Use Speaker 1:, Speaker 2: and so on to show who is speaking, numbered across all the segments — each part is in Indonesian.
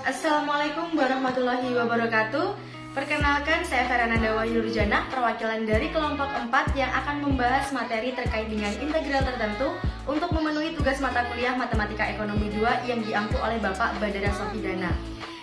Speaker 1: Assalamualaikum warahmatullahi wabarakatuh. Perkenalkan, saya Ferananda Wahyurjana, perwakilan dari kelompok 4 yang akan membahas materi terkait dengan integral tertentu untuk memenuhi tugas mata kuliah Matematika Ekonomi 2 yang diampu oleh Bapak Badara Sofidana.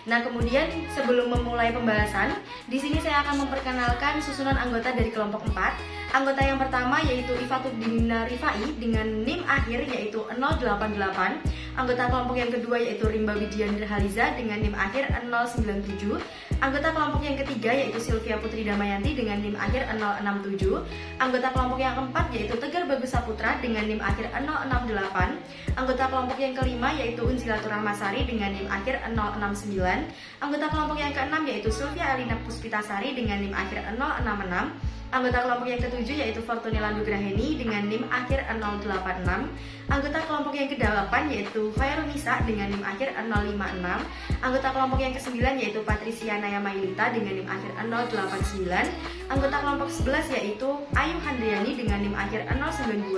Speaker 1: Nah, kemudian sebelum memulai pembahasan, di sini saya akan memperkenalkan susunan anggota dari kelompok 4. Anggota yang pertama yaitu Ifatuddina Rifai dengan NIM akhir yaitu 088. Anggota kelompok yang kedua yaitu Rimba Widya Nurhaliza dengan NIM akhir 097. Anggota kelompok yang ketiga yaitu Sylvia Putri Damayanti dengan NIM akhir 067. Anggota kelompok yang keempat yaitu Tegar Bagus Saputra dengan NIM akhir 068. Anggota kelompok yang kelima yaitu Unsilatur Rahmasari dengan NIM akhir 069. Anggota kelompok yang keenam yaitu Sylvia Alina Puspitasari dengan NIM akhir 066. Anggota kelompok yang ketujuh yaitu Fortunilla Nugraheni dengan NIM akhir 086. Anggota kelompok yang kedelapan yaitu Khairunisa dengan NIM akhir 056. Anggota kelompok yang kesembilan yaitu Patricia Naya Mailita dengan NIM akhir 089. Anggota kelompok 11 yaitu Ayu Handriani dengan NIM akhir 092.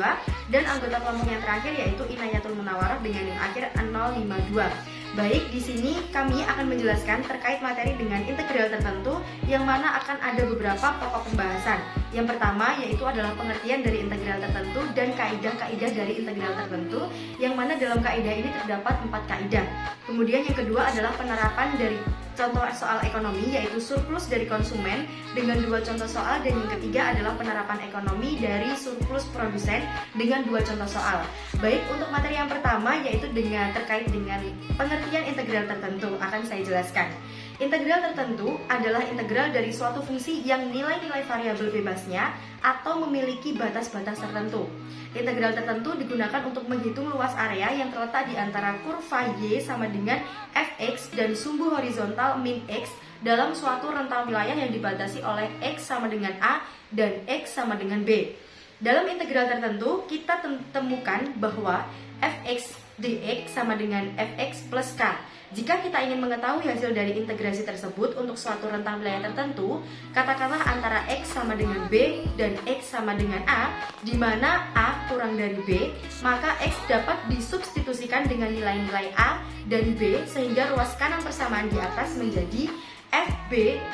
Speaker 1: Dan anggota kelompok yang terakhir yaitu Inayatul Munawarah dengan NIM akhir 052. Baik, di sini kami akan menjelaskan terkait materi dengan integral tertentu yang mana akan ada beberapa pokok pembahasan. Yang pertama yaitu adalah pengertian dari integral tertentu dan kaidah-kaidah dari integral tertentu, yang mana dalam kaidah ini terdapat 4 kaidah. Kemudian yang kedua adalah penerapan dari contoh soal ekonomi yaitu surplus dari konsumen dengan 2 contoh soal, dan yang ketiga adalah penerapan ekonomi dari surplus produsen dengan 2 contoh soal. Baik, untuk materi yang pertama yaitu terkait dengan pengertian integral tertentu akan saya jelaskan. Integral tertentu adalah integral dari suatu fungsi yang nilai-nilai variabel bebasnya atau memiliki batas-batas tertentu. Integral tertentu digunakan untuk menghitung luas area yang terletak di antara kurva Y sama dengan Fx dan sumbu horizontal min X dalam suatu rentang wilayah yang dibatasi oleh X sama dengan A dan X sama dengan B. Dalam integral tertentu, kita temukan bahwa Fx dx sama dengan Fx plus K. Jika kita ingin mengetahui hasil dari integrasi tersebut untuk suatu rentang wilayah tertentu, katakanlah antara X sama dengan B dan X sama dengan A, di mana A kurang dari B, maka X dapat disubstitusikan dengan nilai-nilai A dan B sehingga ruas kanan persamaan di atas menjadi FB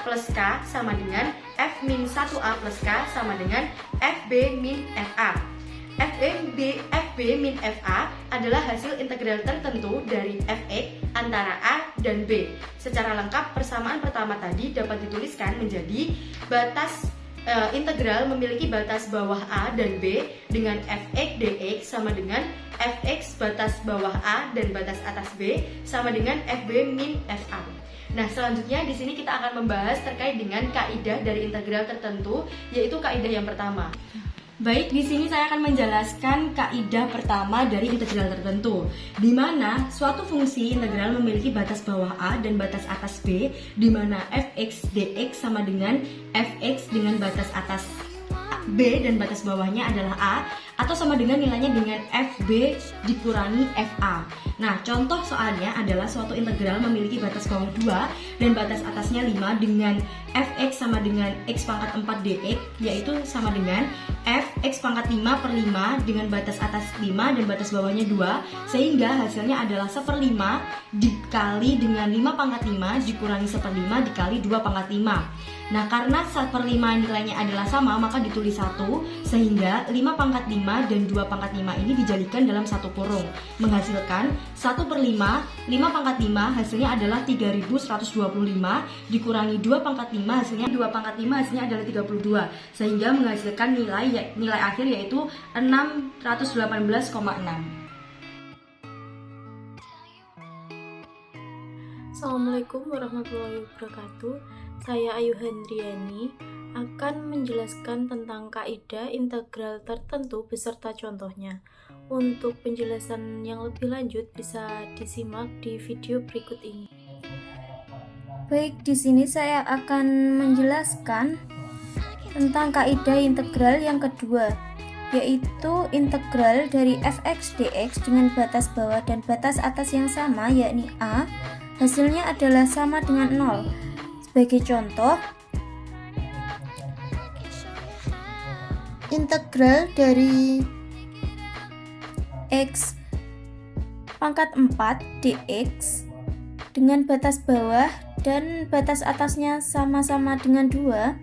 Speaker 1: plus K sama dengan F min 1A plus K sama dengan FB min FA. FB min FA adalah hasil integral tertentu dari Fx antara A dan B. Secara lengkap, persamaan pertama tadi dapat dituliskan menjadi batas integral memiliki batas bawah A dan B dengan Fx dx sama dengan Fx batas bawah A dan batas atas B sama dengan Fb min Fa. Nah, selanjutnya di sini kita akan membahas terkait dengan kaidah dari integral tertentu, yaitu kaidah yang pertama. Baik, di sini saya akan menjelaskan kaidah pertama dari integral tertentu, di mana suatu fungsi integral memiliki batas bawah A dan batas atas B, di mana Fx dx sama dengan Fx dengan batas atas B dan batas bawahnya adalah A, atau sama dengan nilainya dengan Fb dikurangi Fa. Nah, contoh soalnya adalah suatu integral memiliki batas bawah 2 dan batas atasnya 5 dengan Fx sama dengan x pangkat 4 dx, yaitu sama dengan Fx pangkat 5 per 5 dengan batas atas 5 dan batas bawahnya 2, sehingga hasilnya adalah 1/5 dikali dengan 5 pangkat 5 dikurangi 1/5 dikali 2 pangkat 5. Nah, karena 1/5 nilainya adalah sama, maka ditulis 1, sehingga 5 pangkat 5 dan 2 pangkat 5 ini dijadikan dalam satu kurung, menghasilkan 1/5, 5 pangkat 5 hasilnya adalah 3125, dikurangi 2 pangkat 5 hasilnya 2 pangkat 5 hasilnya adalah 32, sehingga menghasilkan nilai akhir yaitu 618,6.
Speaker 2: Assalamualaikum warahmatullahi wabarakatuh. Saya Ayu Handriani akan menjelaskan tentang kaidah integral tertentu beserta contohnya. Untuk penjelasan yang lebih lanjut bisa disimak di video berikut ini.
Speaker 3: Baik, di sini saya akan menjelaskan tentang kaidah integral yang kedua, yaitu integral dari Fx dx dengan batas bawah dan batas atas yang sama, yakni A, hasilnya adalah sama dengan 0. Sebagai contoh, integral dari x pangkat 4 dx dengan batas bawah dan batas atasnya sama-sama dengan 2,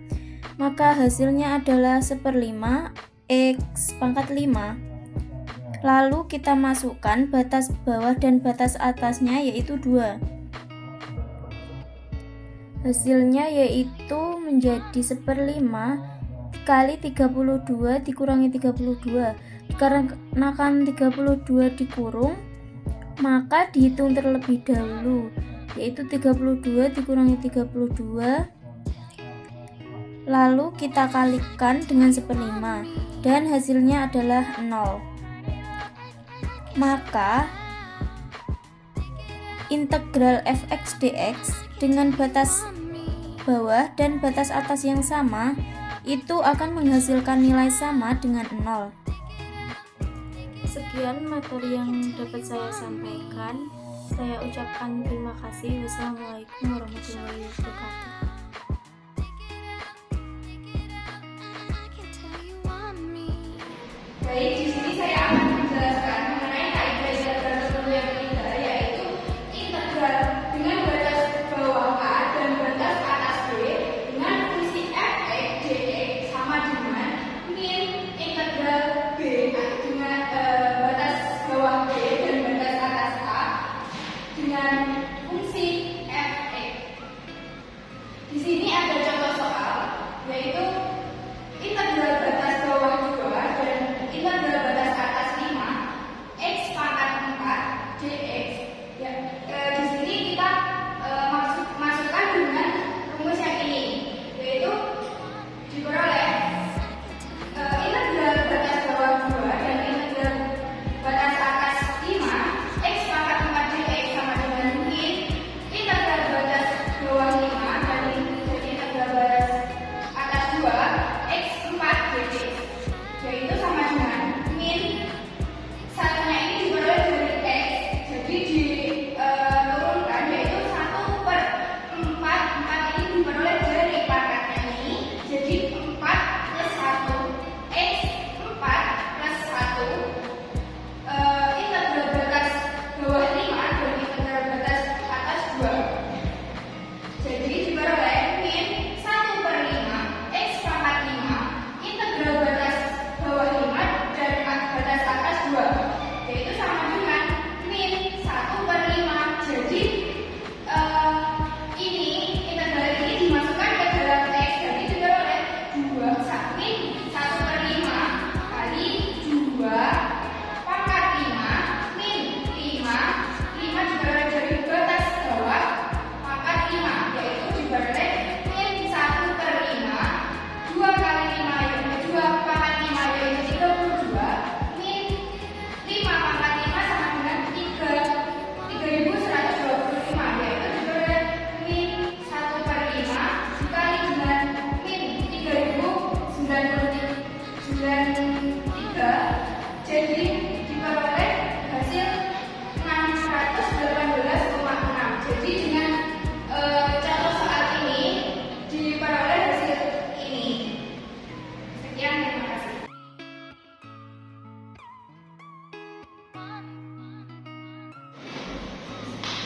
Speaker 3: maka hasilnya adalah 1/5 X pangkat 5. Lalu kita masukkan batas bawah dan batas atasnya yaitu 2. Hasilnya yaitu menjadi 1/5 kali 32 dikurangi 32. Dikarenakan 32 dikurung, maka dihitung terlebih dahulu, yaitu 32 dikurangi 32, lalu kita kalikan dengan 1/5 dan hasilnya adalah 0. Maka integral f(x) dx dengan batas bawah dan batas atas yang sama itu akan menghasilkan nilai sama dengan 0.
Speaker 2: Sekian materi yang dapat saya sampaikan. Saya ucapkan terima kasih. Wassalamualaikum warahmatullahi wabarakatuh.
Speaker 1: Baik, di sini saya akan menjelaskan mengenai kaidah integral tertentu yang ketiga, yaitu integral dengan batas bawah A dan batas atas B dengan fungsi f(x) dx sama dengan min integral B dengan batas bawah B dan batas atas A dengan fungsi f(x). Di sini ada contoh soal, yaitu integral batas bawah 2 dan integral batas atas 5 x pangkat 4 dx. Ya, di sini kita masukkan dengan rumus yang ini, yaitu diperoleh integral batas bawah 2 dan integral batas atas 5 x pangkat 4 dx sama dengan min integral batas bawah 5 dan integral batas atas 2 x 4 dx, yaitu sama dengan min satunya ini diperoleh dari x, jadi diturunkan yaitu 1/4. 4 ini diperoleh dari pangkatnya ini, jadi 4 plus 1 x 4 plus 1 integral batas bawah 5 dan integral batas atas 2, jadi diperoleh min 1/5 x pangkat 5 integral batas bawah 5 dan batas atas 2, yaitu sama dengan min 1/5. Jadi ini integral ini dimasukkan ke dalam x, jadi diperoleh 2 min 1/5 kali 2 pangkat 5 min 5 diperoleh dari batas bawah pangkat 5, yaitu diperoleh min 1/5 2 kali 5 yaitu 2 pangkat 5 yaitu 32 min 5 pangkat 5 sama dengan 3125, yaitu diperoleh min 1/5 dikali dengan min 3093, jadi diperoleh hasil 618,6. Jadi dengan contoh soal ini diperoleh hasil ini. Sekian, terima kasih.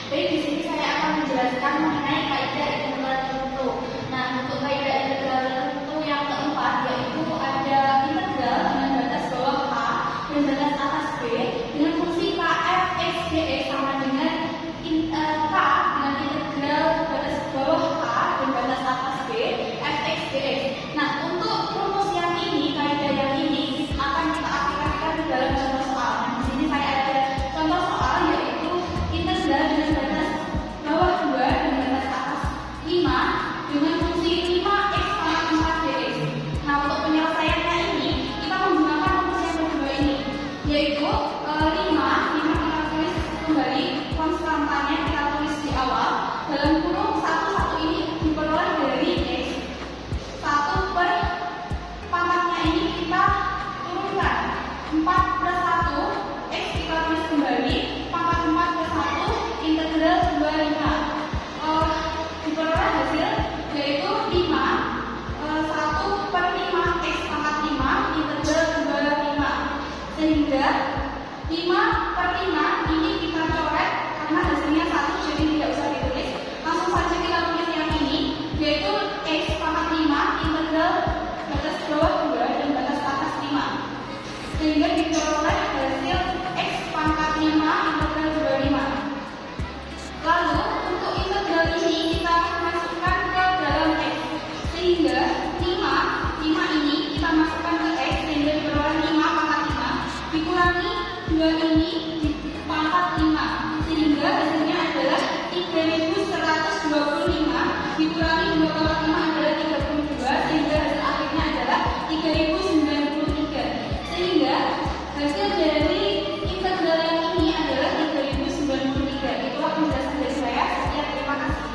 Speaker 1: Baik, di sini saya akan menjelaskan mengenai kaidah integral tertentu. Nah, untuk kaidah integral tertentu yang keempat, yaitu ada integral dengan batas bawah A dan batas atas B dengan fungsi k f(x) dx sama dengan k dengan integral batas bawah A dan batas atas B f(x) dx. Nah, untuk rumus yang ini, kaidah yang ini akan kita aplikasikan di dalam contoh soal. Nah, di sini saya ada contoh soal, yaitu integral dengan batas bawah 2 dan batas atas 5 dengan fungsi 5x pangkat 4 dx. Nah, untuk penyelesaiannya ini kita menggunakan rumus yang kedua ini, yaitu 5 kita tulis kembali konstantannya, kita tulis di awal dalam kurung 1 ini diperoleh dari x. 1 per pangkatnya ini kita turunkan 4 plus 1 x kita tulis kembali pangkat 4 plus 1 integral 25, diperoleh hasil yaitu 5 1/5 x pangkat 5 integral 25, sehingga 5/5 ini kita coret karena hasilnya 1, jadi tidak usah kita sehingga diperoleh hasil X pangkat 5 integral 25. Lalu untuk integral ini kita masukkan ke dalam X, sehingga 5 ini kita masukkan ke X sehingga diperoleh 5 pangkat 5 dikurangi 2 ini di pangkat 5 sehingga hasilnya adalah 3125 dikurangi 2 pangkat 5 adalah 32 sehingga hasil akhirnya adalah 3093 sehingga hasil dari integral yang ini adalah 3093. Itulah penjelasan dari saya. Sekian, terima kasih.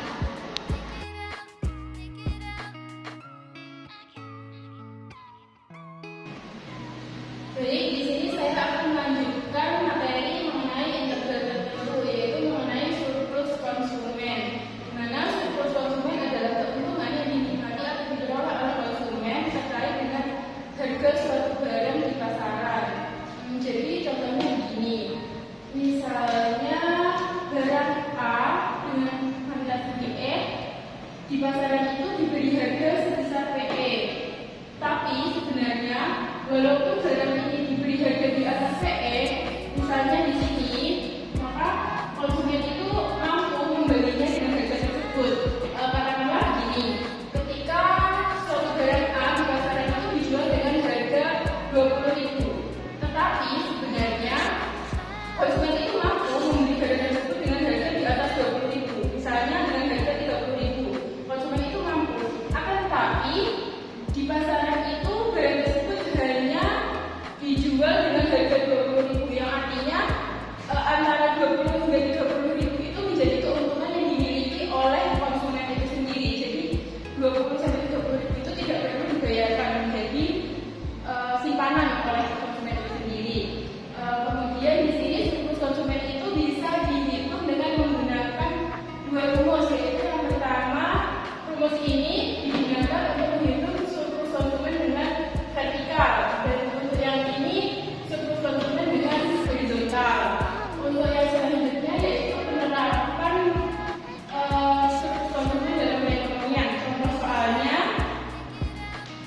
Speaker 2: Baik, di sini saya akan melanjutkan materi mengenai integral tertentu, yaitu mengenai surplus konsumen. Di mana surplus konsumen adalah keuntungan yang dinikmati atau diperoleh oleh konsumen terkait dengan harga suatu barang di pasaran. Jadi contohnya begini, misalnya barang A dengan kuantitas PE di pasaran itu diberi harga sebesar PE. Tapi sebenarnya walaupun barang ini diberi harga di atas PE, misalnya di sini, maka konsumen itu mampu membelinya dengan harga tersebut. Katakanlah begini, ketika suatu barang A di pasaran itu dijual dengan harga 20.000, tetapi sebenarnya konsumen itu mampu membeli barang tersebut dengan harga di atas 20.000, misalnya dengan harga 30.000. Konsumen itu mampu, akan tetapi di pasaran itu barang tersebut hanya dijual dengan harga 20.000, yang artinya antara 20 hingga 30.000 itu menjadi keuntungan yang dimiliki oleh konsumen itu sendiri. Jadi 20 sampai 30.000 itu tidak perlu dibayarkan menjadi simpanan oleh konsumen itu sendiri. Kemudian di sini surplus konsumen itu bisa dihitung dengan menggunakan dua rumus, yaitu yang pertama, rumus ini digunakan untuk menghitung surplus konsumen dengan vertikal, dan untuk yang ini surplus konsumen dengan horizontal. Untuk yang selanjutnya yaitu penerapan surplus konsumen dalam perekonomian. Contoh soalnya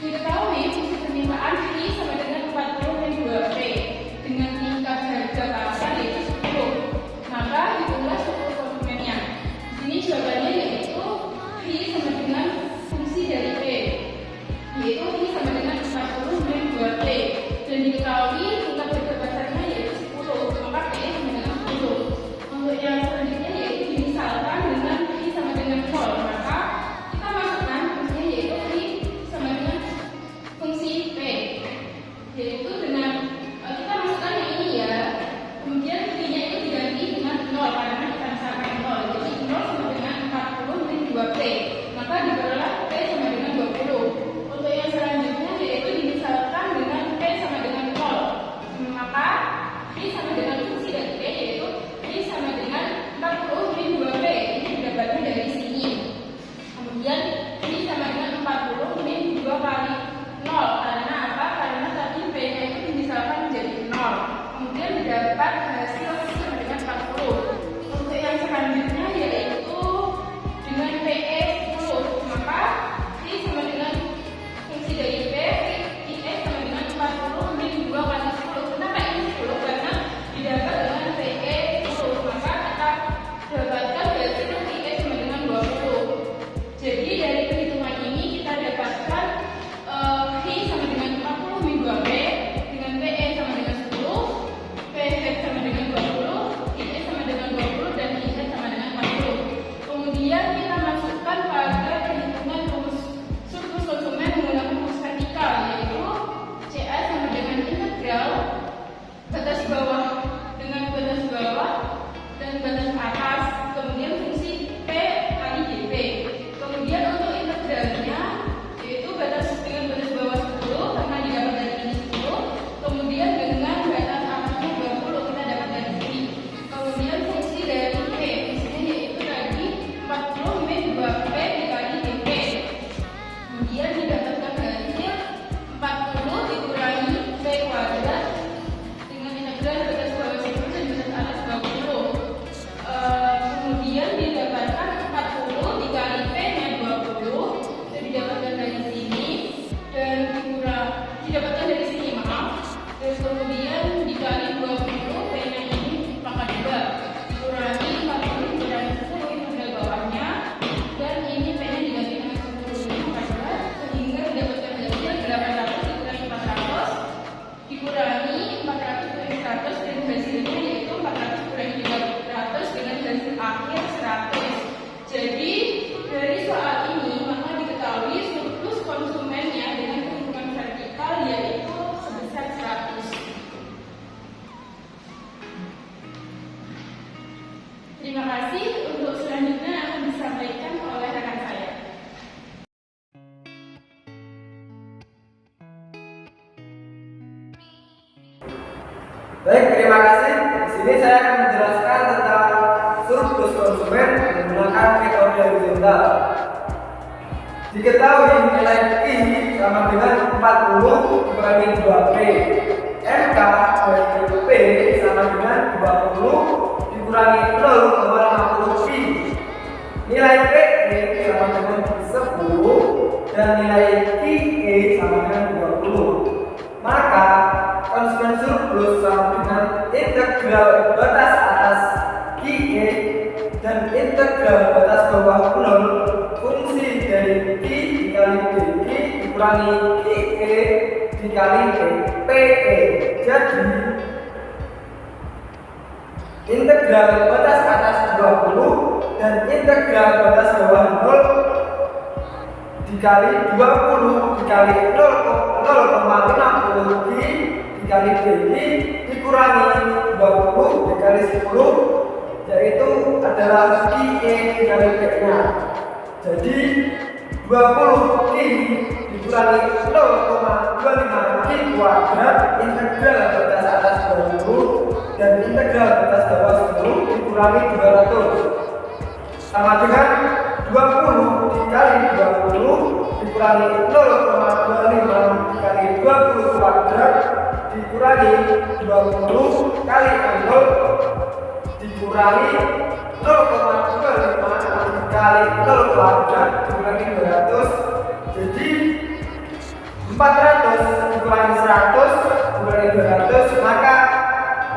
Speaker 2: diketahui fungsi permintaan I sama dengan 40 min 2P dengan tingkat harga pasar yaitu 10. Maka hitunglah surplus konsumennya. Di sini jawabannya yaitu I sama dengan fungsi dari P, yaitu I sama dengan 40 min 2P, dan diketahui tingkat harga pasarnya yaitu 10, maka P sama dengan 10. Untuk yang selanjutnya yaitu dimisalkan dengan I sama dengan 0, maka kita masukkan fungsinya yaitu I sama dengan fungsi P, yaitu dengan kita masukkan yang ini ya, kemudian I-nya itu diganti dengan 0 karena kita misalkan 0, jadi 0 sama dengan 40 min 2P, maka diperoleh P sama dengan 20. Untuk yang selanjutnya yaitu dimisalkan dengan P sama dengan 0, maka I sama dengan fungsi dari P yaitu I sama dengan 40 min 2P, ini didapatkan dari sini. Kemudian I sama dengan 40 min 2 kali 0, karena apa? Karena tadi P-nya itu dimisalkan menjadi 0, kemudian didapat hasil I sama dengan 40. Untuk yang selanjutnya yaitu dengan PE 10, maka I sama dengan fungsi dari P, IE sama dengan 40 min 2 kali 10. Kenapa ini 10? Karena didapat dengan PE 10, maka kita dapatkan hasil IE sama dengan 20. Jadi dari perhitungan ini kita dapatkan I sama dengan 40 min 2P dengan PE sama dengan 10, PH sama dengan 20, IE sama dengan 20, dan IE sama dengan 40. Kemudian kita masukkan pada perhitungan rumus surplus konsumen menggunakan rumus vertikal, yaitu CA sama dengan integral batas bawah dengan batas bawah dan batas atas, kemudian fungsi P kali DP. Kemudian untuk integralnya yaitu batas dengan batas bawah 10 karena didapat dari ini 10, kemudian dengan batas atasnya 20 kita dapat dari sini. Kemudian fungsi dari P, fungsinya yaitu tadi 40 min 2P dikali DP. Kemudian didapatkan hasil 40 dikurangi P kuadrat dengan integral batas bawah 10 dan batas atas 20. Kemudian didapatkan 40 dikali P-nya 20, itu didapatkan dari sini, dan didapatkan dari sini, maaf, dan
Speaker 4: Kemudian dikali 20, P-nya ini pangkat 2, dikurangi 40 dikurangi 10, itu udah bawahnya, dan ini P-nya diganti dengan 10, ini pangkat 2, sehingga didapatkan hasil 800 dikurangi 400, dikurangi 400 dikurangi 100, dan hasilnya yaitu 400 dikurangi 300 dengan hasil akhir 100. Jadi dari soal ini maka diketahui surplus konsumennya dengan keuntungan vertikal yaitu sebesar 100. Terima kasih. Untuk selanjutnya akan disampaikan oleh rekan saya.
Speaker 5: Baik, terima kasih. Di sini saya akan menjelaskan tentang surplus konsumen menggunakan metode horizontal. Diketahui nilai I sama dengan 40 dikurangi 2P. MK dari P sama dengan 20 dikurangi 0,50Pi. Nilai PE sama dengan 10 dan nilai QE sama dengan 20. Maka konsumen surplus sama dengan integral batas atas QE dan integral batas bawah 0 fungsi dari Q dikali DQ dikurangi QE dikali PE. Jadi integral batas atas 20 dan integral batas bawah 0 dikali 20 dikali 0,50 Q dikali DQ dikurangi 20 dikali 10 yaitu adalah QE dikali P-nya. Jadi 20 Q dikurangi 0,25 Q kuadrat integral batas atas 20 dan integral batas bawah 10 dikurangi 200 sama dengan 20 dikali 20 dikurangi 0,25 dikali 20 kuadrat dikurangi 20 kali 0 dikurangi 0,25 dikali 0 kuadrat dikurangi 200. Jadi 400 dikurangi 100 dikurangi 200, maka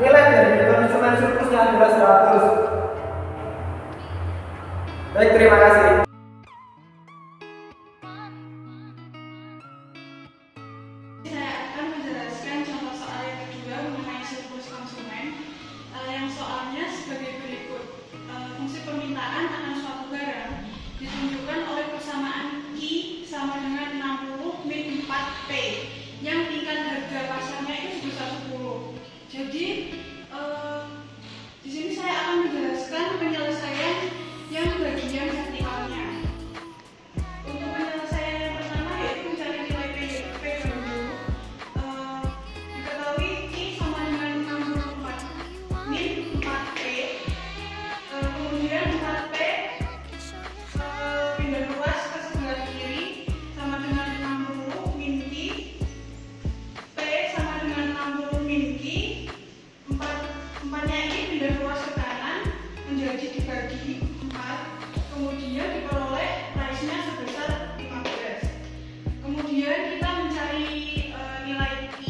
Speaker 5: nilai dari konsumen surplusnya adalah 100. Baik, terima kasih.
Speaker 4: Saya akan menjelaskan contoh soal yang kedua mengenai surplus konsumen. Yang soalnya sebagai berikut. Fungsi permintaan akan suatu barang ditunjukkan oleh persamaan Q sama dengan 60 min 4P yang tingkat harga pasarnya itu sebesar 10. Jadi di sini saya akan menjelaskan penyelesaian yang bagian vertikalnya. Untuk penyelesaian yang pertama yaitu mencari nilai P dulu. Diketahui Q sama dengan 64 min 4P. Kemudian 4P pindah luas ke sebelah kiri sama dengan 60 min Q. P sama dengan 60 min Q. Empatnya ini pindah luas ke kanan menjadi dibagi 4, kemudian diperoleh price-nya sebesar 15. Kemudian kita mencari nilai Q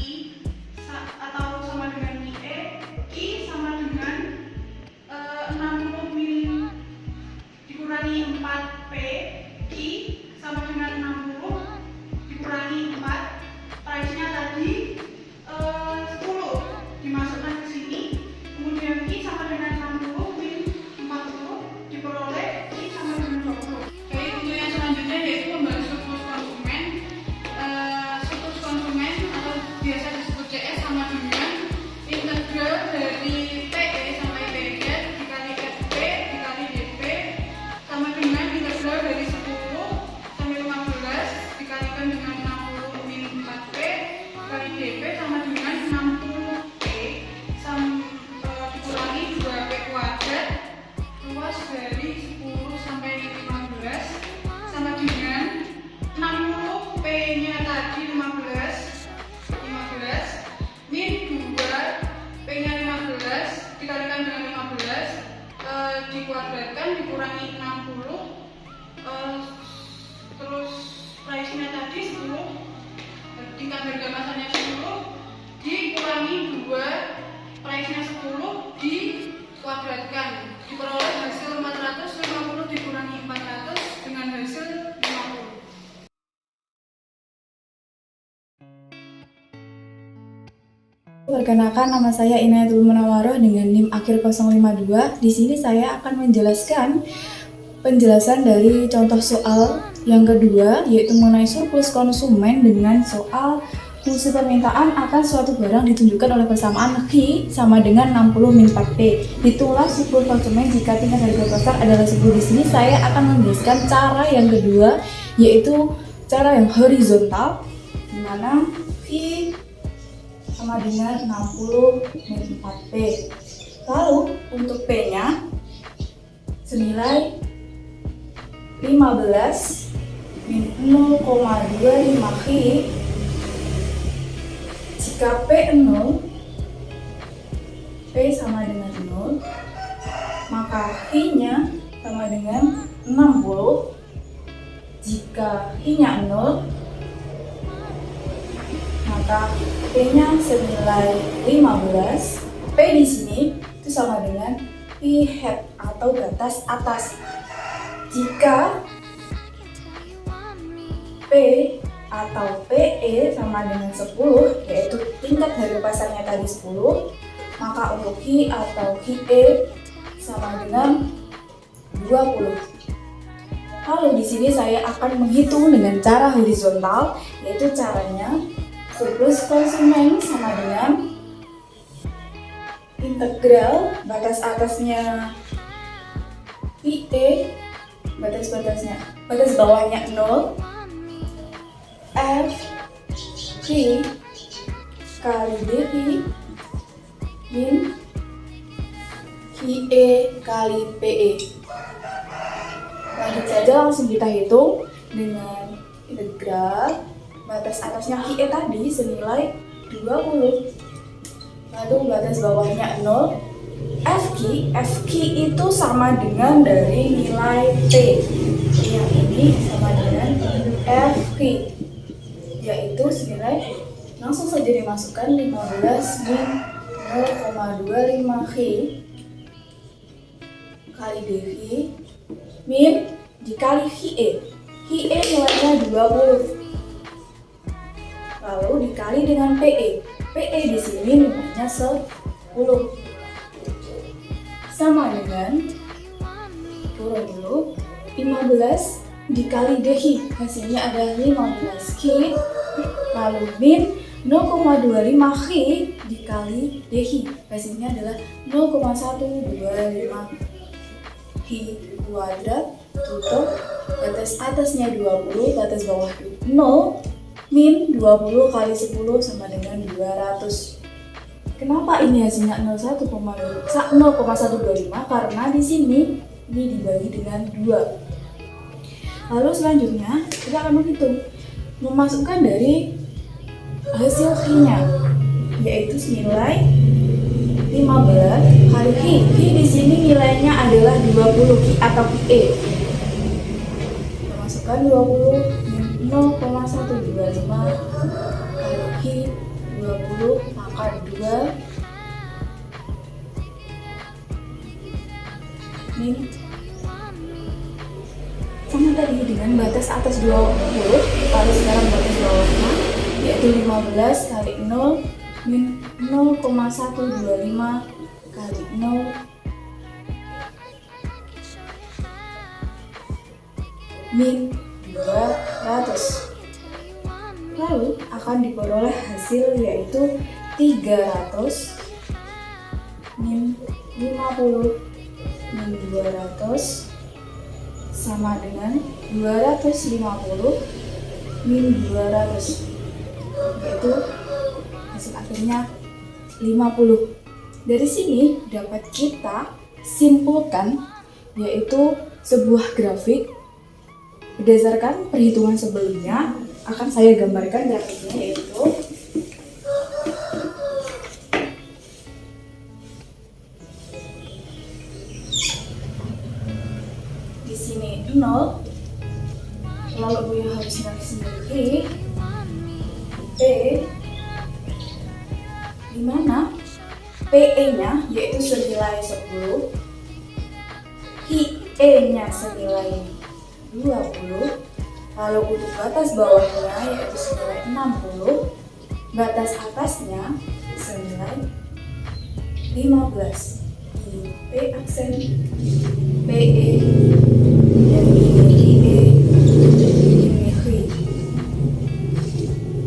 Speaker 4: atau sama dengan QE. Q sama dengan 60 min dikurangi 4P. Q sama dengan 60 dikurangi 4, price-nya tadi 10 dimasukkan ke sini. Kemudian Q sama dengan 60 min 40 diperoleh Q sama dengan 20. Jadi untuk yang selanjutnya yaitu membahas surplus konsumen. Surplus konsumen atau biasa disebut CS sama dengan integral dari PE sampai PZ dikali FP dikali DP sama dengan integral dari 10 sampai 15 dikalikan dengan 60 min 4P dikali DP sama dengan 60P dikurangi 2P kuadrat luas dari 10 sampai 15 sama dengan 60 P nya tadi 15 min 2 P nya 15 dikalikan dengan 15 dikuadratkan dikurangi 60 terus price nya tadi 10 tingkat harga pasarnya 10 dikurangi X-nya 10 dikuadratkan, diperoleh hasil 450 dikurangi 400 dengan hasil 50.
Speaker 6: Perkenalkan, nama saya Inayatul Munawaroh dengan NIM akhir 052. Di sini saya akan menjelaskan penjelasan dari contoh soal yang kedua, yaitu mengenai surplus konsumen dengan soal fungsi permintaan akan suatu barang ditunjukkan oleh persamaan Q sama dengan 60 min 4P. Itulah surplus konsumen jika tingkat harga pasar adalah 10. Di sini saya akan menjelaskan cara yang kedua, yaitu cara yang horizontal, di mana Q sama dengan 60 min 4P. Lalu untuk P-nya senilai 15 min 0,25 Q. Jika P0, P sama dengan 0, maka Q-nya sama dengan 60. Jika Q-nya 0, maka P-nya senilai 15. P di sini itu sama dengan P hat atau batas atas. Jika P atau PE sama dengan 10, yaitu tingkat harga pasarnya tadi 10, maka untuk Q atau QE sama dengan 20. Lalu di sini saya akan menghitung dengan cara horizontal, yaitu caranya surplus konsumen sama dengan integral batas atasnya PE, batas bawahnya 0, F Q kali DI min QE kali PE. Lanjut saja, langsung kita hitung dengan integral batas atasnya QE tadi senilai 20. Lalu batas bawahnya 0. FQ itu sama dengan dari nilai T. Yang ini sama dengan FQ, yaitu senilai, langsung saja dimasukkan 15 min 0,25 Q kali DI min dikali QE. QE nilainya 20. Lalu dikali dengan PE. PE di sini nilainya 10. Sama dengan, turun dulu, 15 dikali DI, hasilnya ada 15 Q, lalu min 0,25 Q dikali DI, hasilnya adalah 0,125 Q kuadrat, tutup, batas atasnya 20, batas bawah 0, min 20 kali 10 sama dengan 200. Kenapa ini hasilnya 0,125? Karena di sini ini dibagi dengan 2. Lalu selanjutnya kita akan menghitung, memasukkan dari hasil Q-nya, yaitu nilai 15 kali Q. Q di sini nilainya adalah 20 Q atau QE. Kita masukkan 20 0,125 kali Q 20 maka 2 min sama tadi dengan batas atas 20, lalu sekarang batas bawahnya yaitu 15 kali 0 min 0,125 kali 0 min 200. Lalu akan diperoleh hasil yaitu 300 min 50 min 200 sama dengan 250 min 200, yaitu hasil akhirnya 50. Dari sini dapat kita simpulkan yaitu sebuah grafik berdasarkan perhitungan sebelumnya. Akan saya gambarkan grafiknya, yaitu di sini 0, lalu Buya harus narik sendiri P, di mana P PE-nya yaitu senilai 10, QE-nya senilai 20, lalu untuk batas bawahnya yaitu senilai 60, batas atasnya senilai 15. Ini P aksen, PE, dan ini QE, ini Q.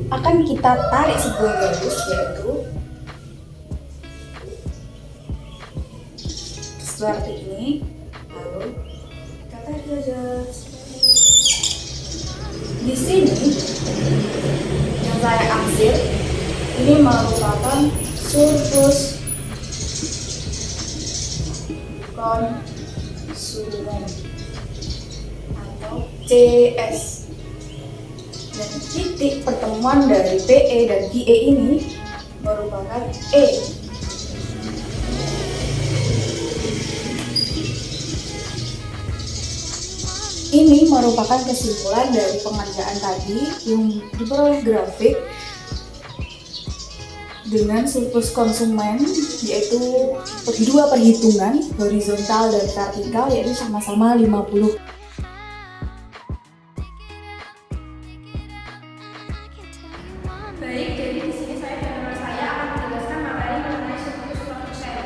Speaker 6: Akan kita tarik sebuah garis yaitu seperti ini, lalu kita tarik garis. Di sini yang saya ambil ini merupakan surplus konsumen atau CS, dan titik pertemuan dari PE dan QE ini merupakan E. Ini merupakan kesimpulan dari pengerjaan tadi yang diperoleh grafik dengan surplus konsumen, yaitu dua perhitungan horizontal dan vertikal, yaitu sama-sama 50.
Speaker 1: Baik, jadi di sini saya dan teman saya akan menjelaskan materi mengenai surplus produsen.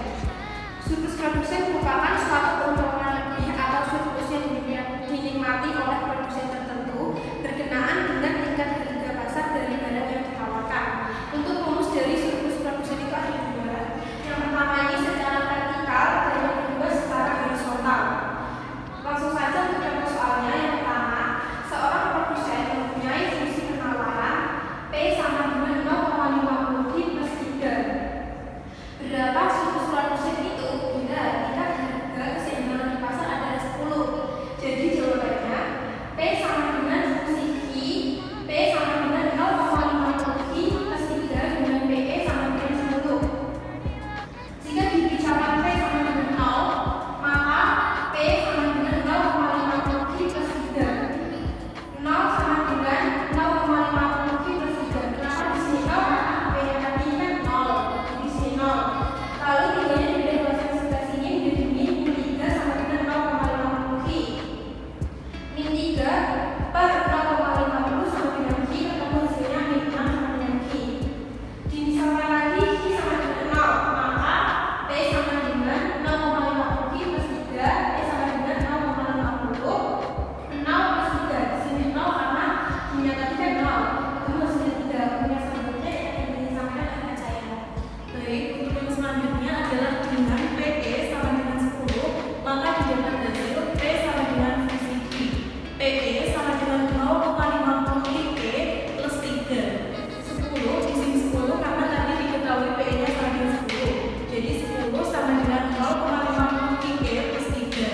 Speaker 1: Surplus produsen merupakan suatu keuntungan lebih atau surplus yang dinikmati oleh produsen tertentu berkenaan dengan tingkat harga pasar dari barang yang ditawarkan. Untuk rumus dari surplus produsen itu ada dua. Yang pertama ini secara vertikal dan yang kedua secara horizontal. Langsung saja untuk contoh soalnya. Yang pertama, seorang produsen mempunyai fungsi penawaran P sama dengan 0,50 plus 3. Berapa surplus produsen itu bila kita harga keseimbangan di pasar adalah 10. Jadi jawabannya P sama dengan fungsi Q, P sama dengan 0,50 Q plus 3 dengan PE sama dengan 10. Jika dibicarakan P sama dengan 0, maka P sama dengan 0,50 Q plus 3. 0 sama dengan 0,50 Q plus 3. Kenapa di sini 0? Karena P-nya tadi kan 0. Di sini 0. Lalu tiganya dibebaskan sebelah sini menjadi min 3 sama dengan 0,50 Q. Min 3 per 0,50 sama dengan Q, ketemu hasilnya min 6 sama dengan Q. Dimisalkan lagi Q sama dengan 0, maka P sama dengan 0,50 Q plus 3, P sama dengan 0,50 0 plus 3. Di sini 0 karena Q-nya tadi kan 0, ketemu hasilnya 3. Kemudian selanjutnya yang disampaikan oleh saya. Baik, untuk yang selanjutnya adalah dengan PE sama dengan 10, maka didapat hasil P sama dengan fungsi Q. PE sama dengan 0,50 Q plus 3. 10, di sini 10 karena tadi diketahui PE-nya sama dengan 10. Jadi 10 sama dengan 0,50 Q plus 3.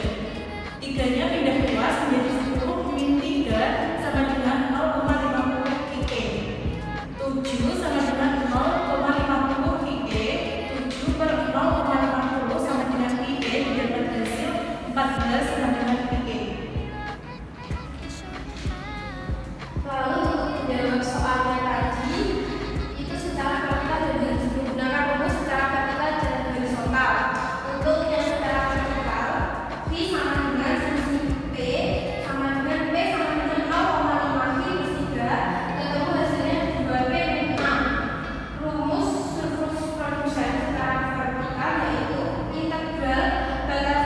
Speaker 1: 3-nya pindah luas menjadi 10 min 3 sama dengan 0,50 Q. 7 sama dengan 0,50 Q. 7 per 0,50 sama dengan Q, didapat hasil 14 sama dengan Q. Lalu untuk menjawab soalnya tadi itu secara vertikal dan horizontal, menggunakan rumus secara vertikal dan horizontal. Untuk yang secara vertikal, Q sama dengan fungsi P sama dengan P sama dengan 0,5 Q plus 3, ketemu hasilnya 2P min 6. Rumus surplus produsen secara vertikal yaitu integral batas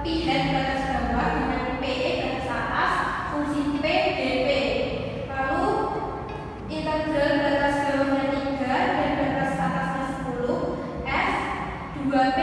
Speaker 1: pi head batas bawah dengan PE batas atas fungsi P dP. Lalu integral batas bawahnya 3 dan batas atasnya 10 F 2P